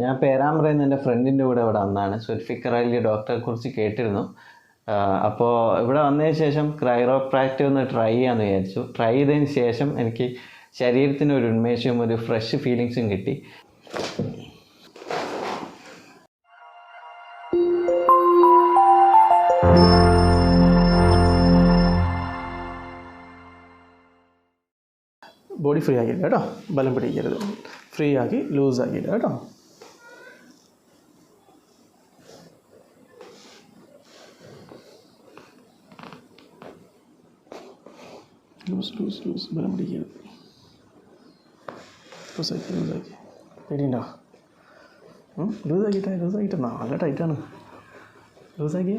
ഞാൻ പേരാമ്പ്രയിൽ എൻ്റെ ഫ്രണ്ടിൻ്റെ കൂടെ ഇവിടെ വന്നതാണ്. സുൽഫിക്കർ അലി ഡോക്ടറെ കുറിച്ച് കേട്ടിരുന്നു. അപ്പോൾ ഇവിടെ വന്നതിന് ശേഷം ക്രൈറോപ്രാക്റ്റിക് ഒന്ന് ട്രൈ ചെയ്യാമെന്ന് വിചാരിച്ചു. ട്രൈ ചെയ്തതിന് ശേഷം എനിക്ക് ശരീരത്തിന് ഒരു ഉന്മേഷവും ഒരു ഫ്രഷ് ഫീലിങ്സും കിട്ടി. ബോഡി ഫ്രീ ആക്കിയില്ല കേട്ടോ, ബലം പിടിക്കരുത്, ഫ്രീ ആക്കി ലൂസ് ആക്കിയില്ല കേട്ടോ. ലൂസ് ലൂസ് ലൂസ്, ബലം പിടിക്കരുത്, ലൂസാക്കി ലൂസാക്കി. പേടിയുണ്ടോ? ലൂസാക്കിയിട്ടാ നല്ല ടൈറ്റാണ്. ലൂസാക്കി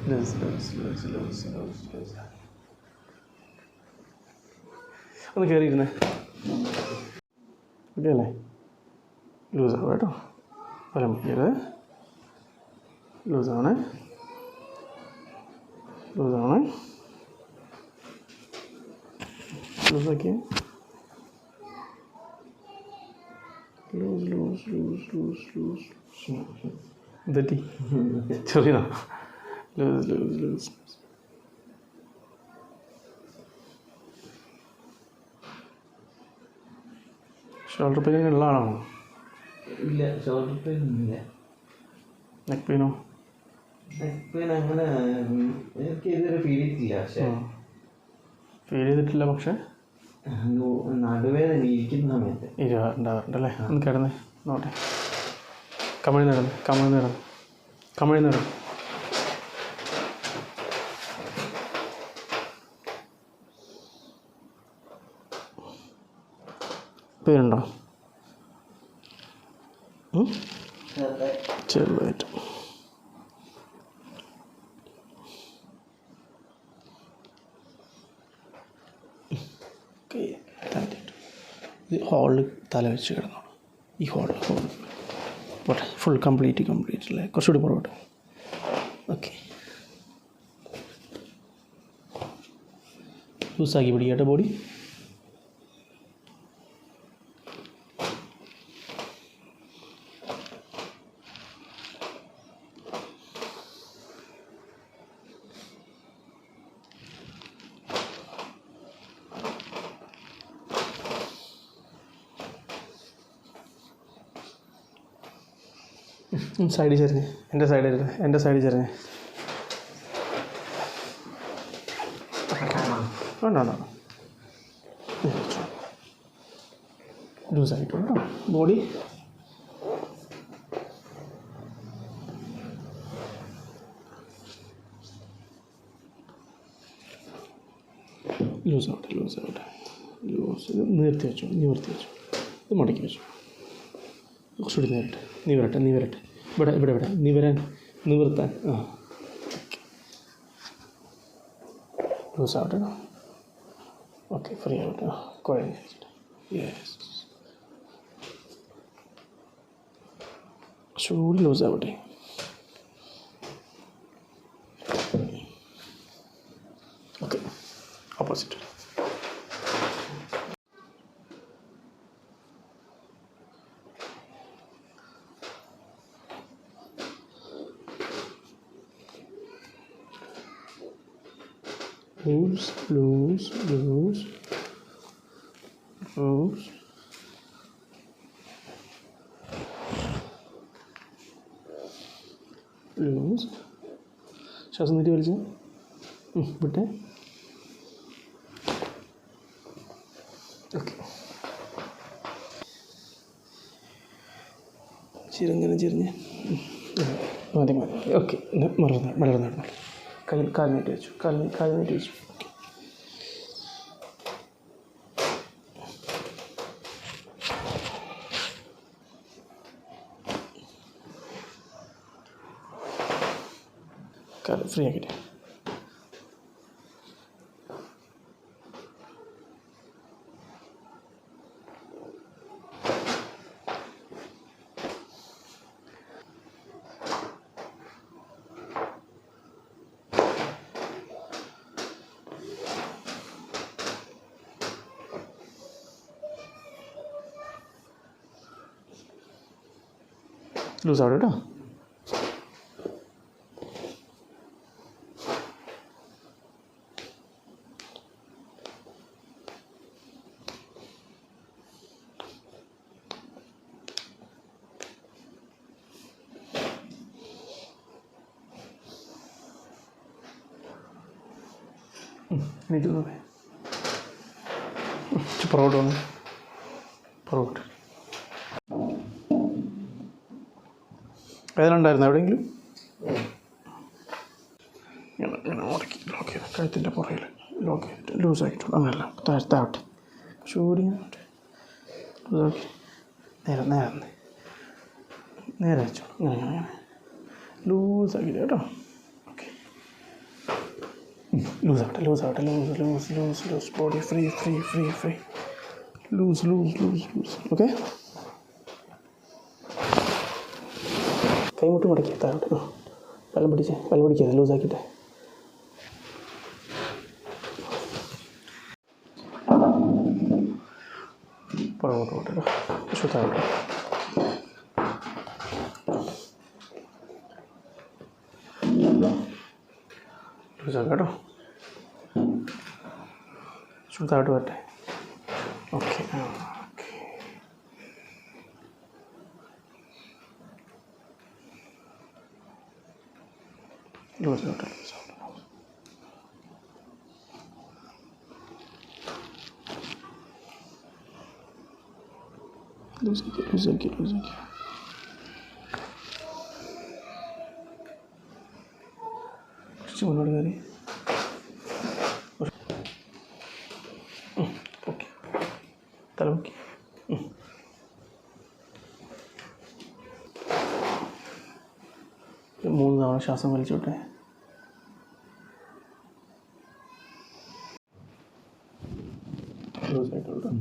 loose loose loose loose loose loose. ഒന്ന് കയറിയിരുന്നേ, ഓക്കെ അല്ലേ? ലൂസാവും കേട്ടോ, ബലം പിടിക്കരുത്. ലൂസാണ് ലൂസാണ്, ലൂസാക്കി loose loose loose loose loose. തെറ്റി ചെറിയതാ. Loose loose loose. Shoulder pain ഉള്ള ആളാണോ? ഇല്ല, ഷോൾഡർ പെയിൻ ഇല്ല. നെക്ക് പെയിനോ? നെക്ക് പെയിൻ അങ്ങനെ എനിക്ക് ഇതുവരെ ഫീൽ ചെയ്തിട്ടില്ല. പക്ഷേ ഫീൽ ചെയ്തിട്ടില്ല, പക്ഷേ നടുവേദന ഇരിക്കുന്ന സമയത്ത് ഉണ്ടാവാറുണ്ടല്ലേ? ഒന്ന് കിടന്ന് നോട്ടെ. കമിഴ്ന്ന് കിടന്ന് കമിഴ്ന്ന് കിടന്ന് കമിഴ്ന്ന് കിടന്ന്. പേരുണ്ടോ? ചെറുതായിട്ട്. ഈ ഹോളിൽ തല വെച്ച് കിടന്നോളൂ. ഈ ഹോളിൽ പോട്ടെ, ഫുൾ കംപ്ലീറ്റ് അല്ലേ? കുറച്ചുകൂടി പുറകോട്ട്. ഓക്കെ, ലൂസാക്കി പിടിക്കട്ടെ ബോഡി. സൈഡിൽ ചെറിഞ്ഞ്, എൻ്റെ സൈഡിൽ ചെറിഞ്ഞ്. വേണ്ട, ലൂസായിട്ട് കേട്ടോ ബോഡി. ലൂസാവട്ടെ ലൂസ്. ഇത് നിവർത്തി വെച്ചോ, ഇത് മടക്കി വെച്ചോ. കുറച്ചുകൂടി നിവരട്ടെ. ഇവിടെ നിവർത്താൻ. ലൂസാവട്ടെ. ഓക്കെ, ഫ്രീ ആവട്ടെ. കുഴഞ്ഞിരിക്കട്ടെ. യെസ്, കുറച്ചുകൂടി ലൂസാവട്ടെ. Okay, opposite. Loose, loose, loose, loose. Loose. ശ്വാസം നീട്ടി വലിച്ചു വിട്ടെ. ഓക്കെ, ചിരിഞ്ഞ് മതി. ഓക്കെ, മലർന്നു കാൽ നീട്ടി വെച്ചു. കാൽ ഫ്രീ ആക്കിയിട്ട്. ലൂസ് ആവട്ടെ കേട്ടോ. എനിക്ക് പുറകോട്ട് വന്ന് പുറകോട്ട്. വേദന ഉണ്ടായിരുന്നു എവിടെയെങ്കിലും? ഇങ്ങനെ മുടക്കി ലോക്ക് ചെയ്ത് കഴുത്തിൻ്റെ പുറകിൽ ലോക്ക് ചെയ്തിട്ട് ലൂസാക്കിയിട്ടുള്ളൂ. അങ്ങനെയല്ല, താഴ്ത്താവട്ടെ, ചൂടി ലൂസാക്കി നേരെ നേരെ നേരെ വെച്ചോളൂ. ഇങ്ങനെ ഇങ്ങനെ ഇങ്ങനെ ലൂസാക്കിയിട്ട് കേട്ടോ. ഓക്കെ, ലൂസാവട്ടെ ലൂസാവട്ടെ. Loose loose loose loose. Body free free free free. Loose loose loose loose. Okay, കൈമുട്ട് മുടക്കി താഴോട്ട്. വെള്ളം പിടിക്കാതെ ലൂസാക്കിയിട്ട്. പുറകോട്ട് പോട്ടെ, താഴോട്ട്. ലൂസാക്കാം കേട്ടോ. താഴോട്ട് വരട്ടെ. Okay okay. ലൂസാവട്ടെ ലൂസാവട്ടെ. ലൂസാക്കി ലൂസാക്കി ലൂസാക്കി. കുറച്ച് മുന്നോട്ട് കയറി. ഓക്കെ, തലമുക്കി. മൂന്ന് തവണ ശ്വാസം വലിച്ചോട്ടെ. ലൂസായിട്ടുള്ളൂ.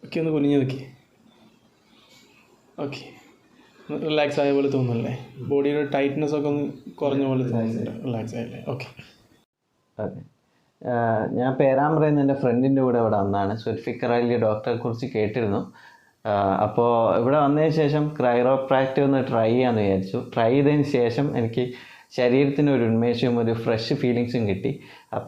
ഓക്കെ, ഒന്ന് കുനിഞ്ഞ് നിൽക്കി. ഓക്കെ, റിലാക്സ് ആയ പോലെ തോന്നുന്നല്ലേ? ബോഡിയുടെ ടൈറ്റ്നെസ് ഒക്കെ ഒന്ന് കുറഞ്ഞ പോലെ തോന്നുന്നുണ്ട്. റിലാക്സ് ആയല്ലേ? ഓക്കെ. അതെ, ഞാൻ പേരാമ്പ്രയിൽ എൻ്റെ ഫ്രണ്ടിൻ്റെ കൂടെ ഇവിടെ വന്നതാണ്. സുൽഫിക്കർ അലി ഡോക്ടറെ കുറിച്ച് കേട്ടിരുന്നു. അപ്പോൾ ഇവിടെ വന്നതിന് ശേഷം ക്രൈറോപ്രാക്റ്റ് ഒന്ന് ട്രൈ ചെയ്യാമെന്ന് വിചാരിച്ചു. ട്രൈ ചെയ്തതിന് ശേഷം എനിക്ക് ശരീരത്തിന് ഒരു ഉന്മേഷവും ഒരു ഫ്രഷ് ഫീലിങ്സും കിട്ടി. അപ്പോൾ